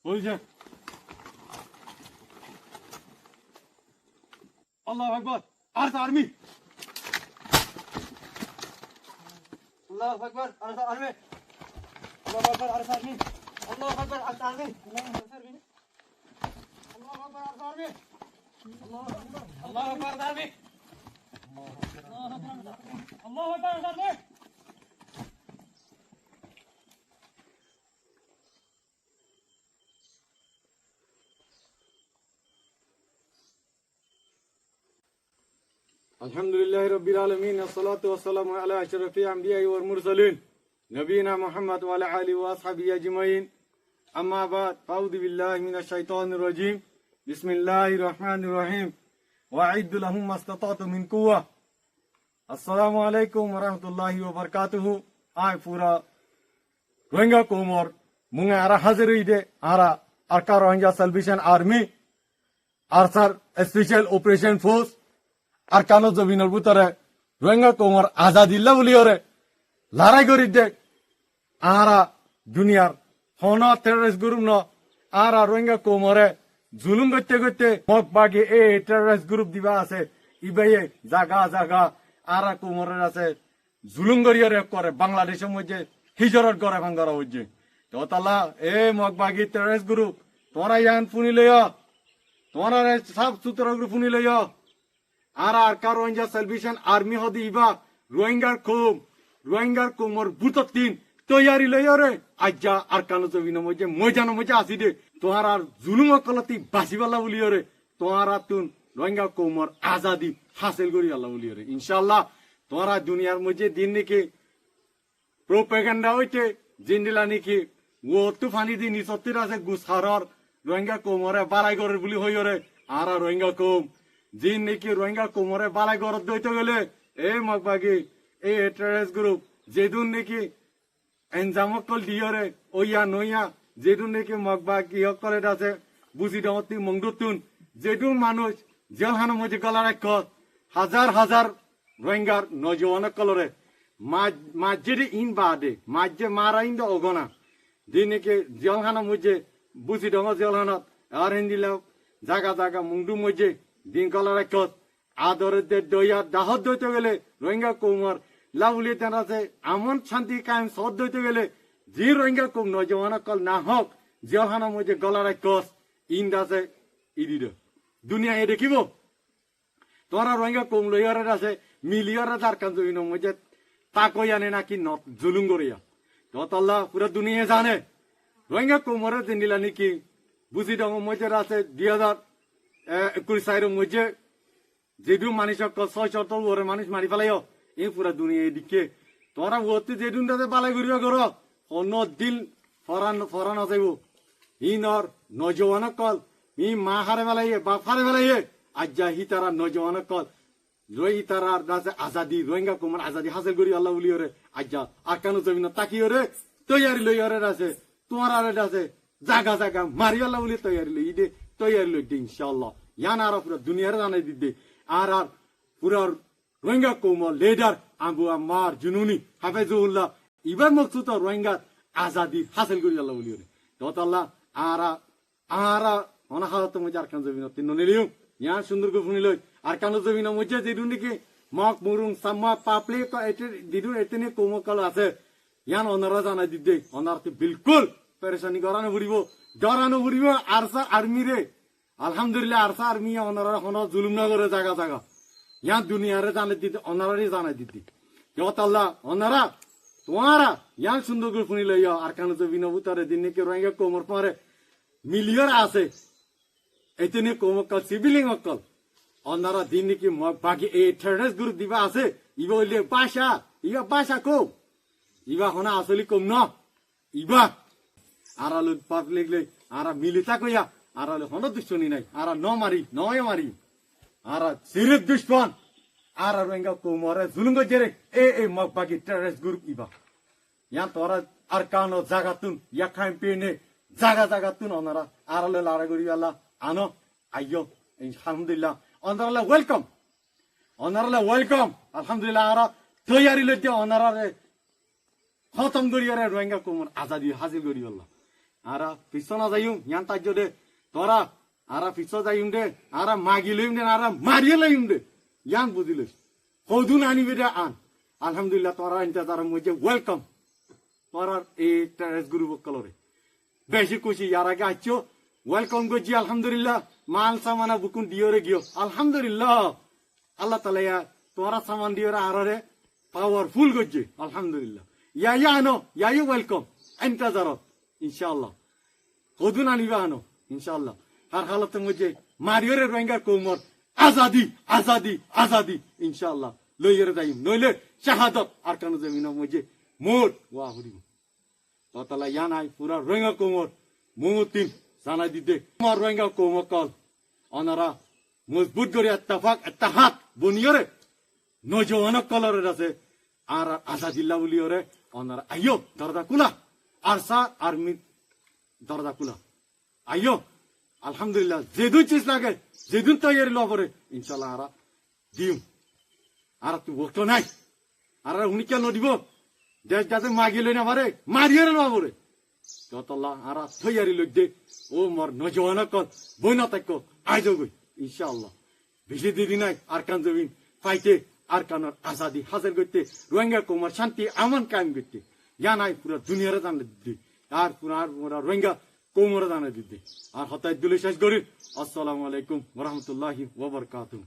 বলছে আল্লাহু আকবার আরসা আর্মি আল্লাহু আকবার আরসা আর্মি আল্লাহু আকবার আরসা আর্মি আল্লাহু আকবার আরসা আর্মি আল্লাহু আকবার আরসা আর্মি আল্লাহু আকবার আরসা আর্মি আল্লাহু আকবার ARSA army Alhamdulillahi Rabbil Alamin. Assalatu wassalamu ala ashrafil anbiya'i wal mursalin. Nabiyina Muhammad wa ala alihi wa ashabihi ajma'in. Amma ba'd. A'udhu billahi minash shaitanir rajim. Bismillahir rahmanir rahim. Wa'iddu lahum mastata'tu min quwwah. Assalamu alaikum wa rahmatullahi wa barakatuhu. Ai pura Rohingya Komor munga ara haziride ara Arka Rohingya Salvation Army. Arsar Special Operation Force. আর কানো জমিনের ভিতরে রোহিঙ্গা কোমর আজাদিল্লা বলি ওরে লড়াই করি দেখ আরা দুনিয়ার হন টেররিস্ট গ্রুপ ন আরা রোহিঙ্গা কোমরে জুলুম করতে করতে মগ বাগে এ টেররিস্ট গ্রুপ দিবা আছে ইবাইয়ে জাগা জাগা আরা কোমরের আছে জুলুম করিয়ারে করে বাংলাদেশের মধ্যে হিজরত করে ভাঙ্গারা হচ্ছে তো তালা এ মগ বাগি টেররিস্ট গ্রুপ তোমরা ইয়ান ফুনি লইয়া তোমরা সব সূত্র গ্রুপ ফুনি লইয়া আর Arka Rohingya Salvation Army হদি ইবা রোহিঙ্গার কোমর বুততিন তৈয়ারি লইরে আজ্জা আরকানো জবিন মজে মজানো মজা আসি দে তোহার আর জুলুম কলতি বাসিবালা বলিরে তোহার তুন রোহিঙ্গা কোমর আজাদি হাসিল করি আল্লাহ বলিরে ইনশাআল্লাহ তোহারা দুনিয়ার মধ্যে দিন নাকি প্রোপাগান্ডা হইতে জিন্দিলা নাকি ও তুফানি দি নিসত্তির আছে গুসারর রোহিঙ্গা কোমরে বাড়াই করে বলি হইরে আর রোহিঙ্গা কোম জিন নাকি রোহিঙ্গা কোমরে বালাই গরত দইতে গেলে এই মগবাগি এই টেররিস্ট গ্রুপ যেদুন নাকি এনজামকল দিয়রে ওইয়া নইয়া যেদুন নাকি মগবাগি হকলে আছে বুঝি দমতি মংদুতুন যেদুন মানুষ জেলখানার মধ্যে গলার এক হাজার হাজার রোহিঙ্গার নজওয়ান কলরে মাঝে ইন বাদে মাঝে মারা ইন অগনা দিন নাকি জেলখানার মধ্যে বুঝি দম জেলখানাত আর হিন্দিল জাগা জাগা মুংদু মধ্যে দিন কলার এক আদরের দইয়া দাহত দইতে গেলে রোহিঙ্গা কোমর লাউলি তেন আছে আমন শান্তি কায়েম সদ দইতে গেলে যে রোহিঙ্গা কোম নজওয়ান কল না হক জেলখানার মধ্যে গলার এক ইন্দ আছে ইদিদ দুনিয়া এ দেখিব তোরা রোহিঙ্গা কোম লইয়ারে আছে মিলিয়ারে তার কান জমিন মধ্যে তাকই আনে নাকি জুলুম করিয়া তো আল্লাহ পুরো দুনিয়া জানে রোহিঙ্গা কোমরে দিলা নাকি বুঝি দম মধ্যে আছে 2021 সালের মধ্যে যেদু মানুষ 600 ওরে মানুষ মারি ফেলাইও এই পুরা দুনিয়া এদিকে তোরা ওতে যেদুন তাতে পালাই ঘুরিয়া করো অন্য দিন ফরান যাইব ইনর নজওয়ান কল ই মা হারে ফেলাইয়ে বাপ হারে ফেলাইয়ে আজ্জা হি তারা নজওয়ান কল রই তারা রাজে আজাদি রোহিঙ্গা কোমর আজাদি হাসিল করি আল্লাহ বলি ওরে আজ্জা আকানো জমিন তাকি ওরে তৈয়ারি লই ওরে আছে তোমার আরে আছে জাগা জাগা মারি আল্লাহ বলি তৈয়ারি লই দে তৈয়ারি লই দে ইনশাআল্লাহ ইয়ান আর পুরা দুনিয়ার জানাই দিতে আর পুরা রোহিঙ্গা কোমর লিডার আবু আম্মার জুনুনি হাফেজুল্লাহ ইবার মকসুদ রোহিঙ্গা আজাদি হাসিল করি আল্লাহ বলি ওরে তো আল্লাহ আর অনা হালত মধ্যে আর কান জমিন তিন নিলিও ইয়ান সুন্দর করে শুনি লই আর কান জমিন মধ্যে যেদুন নাকি মক মুরুং সাম্মা পাপলি দিদু এতনি কোমকল আছে ইয়ান অনারা জানাই দিতে অনারতে বিলকুল পেরেশানি করানো ঘুরিব ডরানো ঘুরিব আরসা আর্মি রে আলহামদুলিল্লাহ আরসা আর্মি অনারা হন জুলুম না করে জায়গা জায়গা ইয়ান দুনিয়ারে জানাই দিতে অনারারই জানাই দিতে জগত আল্লাহ অনারা তোমারা ইয়ান সুন্দর করে শুনি লইয়া আর কান জমিন উতারে দিন নাকি রোহিঙ্গা কোমর পরে মিলিয়ন আছে এতনি কোমকল সিভিলিং অকল অনারা দিন নাকি বাকি এই টেররিস্ট গ্রুপ দিবা আছে ইবা হইলে বাসা কো ইবা হনা আসলে কম ন ইবা আরালু পাবলিক লই আরা মিলিতা কইয়া আরালু হন দুশ্মনী নাই আরা নয় মারি আরা সিরিপ দুশ্মন আরা রোহিঙ্গা কোমরে জুলুম গজরে এ মগ বাকি টেররিস্ট গ্রুপ ইবা ইয়া তোরা আর কানো জাগাতুন ইয়া ক্যাম্পেইনে জাগাতুন অনারা আরালু লারা গরি আল্লাহ আনো আইয়ো আলহামদুলিল্লাহ অনারা ওয়েলকাম আলহামদুলিল্লাহ আরা তৈয়ারি লইতে অনারা খতম করিয়ারে রোহিঙ্গা কোমর আজাদি হাজির করি আল্লাহ আরা পিছনা যাইম ইয়ান তাজ্য দে তোরা আরা পিছ যাইম দে আরা মাগি লইম দে আরা মারিয়ে লইম দে ইয়ান বুঝিলিস হদুন আনিবি দে আন আলহামদুলিল্লাহ তোরা ইন্তজার মধ্যে ওয়েলকাম তোরা এই টেরেস গ্রুপ কলরে বেশি খুশি ইয়ার আগে আছো ওয়েলকাম করছি আলহামদুলিল্লাহ মাল সামানা বুকুন দিওরে গিয়ে আলহামদুলিল্লাহ আল্লাহ তালা তোরা সামান দিওরে আরে পাওয়ারফুল করছে আলহামদুলিল্লাহ ইয়া আনো ইয়া ওয়েলকাম ইন্তজারত ইনশাআল্লাহ হদুন আনিবা আনো ইনশাআল্লাহ আর হালতের মধ্যে মারিওরে রোহিঙ্গা কোমর আজাদি আজাদি আজাদি ইনশাআল্লাহ লইয়ের যাইম নইলে শাহাদত আর কানো জমিনের মধ্যে মোর ওয়া হরিম তালা ইয়া নাই পুরা রোহিঙ্গা কোমর মুতিন জানাই দিতে আমার রোহিঙ্গা কোমর কল অনারা মজবুত করে এত্তাফাক এত্তাহাত বনিয়রে নজওয়ান কলরের আছে আর আজাদিল্লা বলিয়রে অনারা আইয়ো দরজা কুলা আরসা আর্মি দরজা কুলা আইয়ো আলহামদুলিল্লাহ যেদুন চিজ লাগে যেদুন তৈরি লবরে ইনশাল্লাহ আরা দিম আর তুই বলতো নাই আর উনি কেন দিব দেশ যাতে মাগিলে না পারে মারিয়ে না পারে ততলা আর তৈরি লোক দে ও মর নজওয়ান কল বই না তাক আইজ গই ইনশাআল্লাহ বেশি দিদি নাই আর কান জমিন পাইতে আর কানোর আজাদি হাজার করতে রোহিঙ্গা কুমার শান্তি আমান কায়েম করতে ইয়া নাই পুরা দুনিয়ারে জানে দিদি আর পুরা রোহিঙ্গা কোমরে জানে দিদি আর হতায় দুলে শেষ করি আসসালামু আলাইকুম ওয়া রাহমাতুল্লাহি ওয়া বারাকাতুহু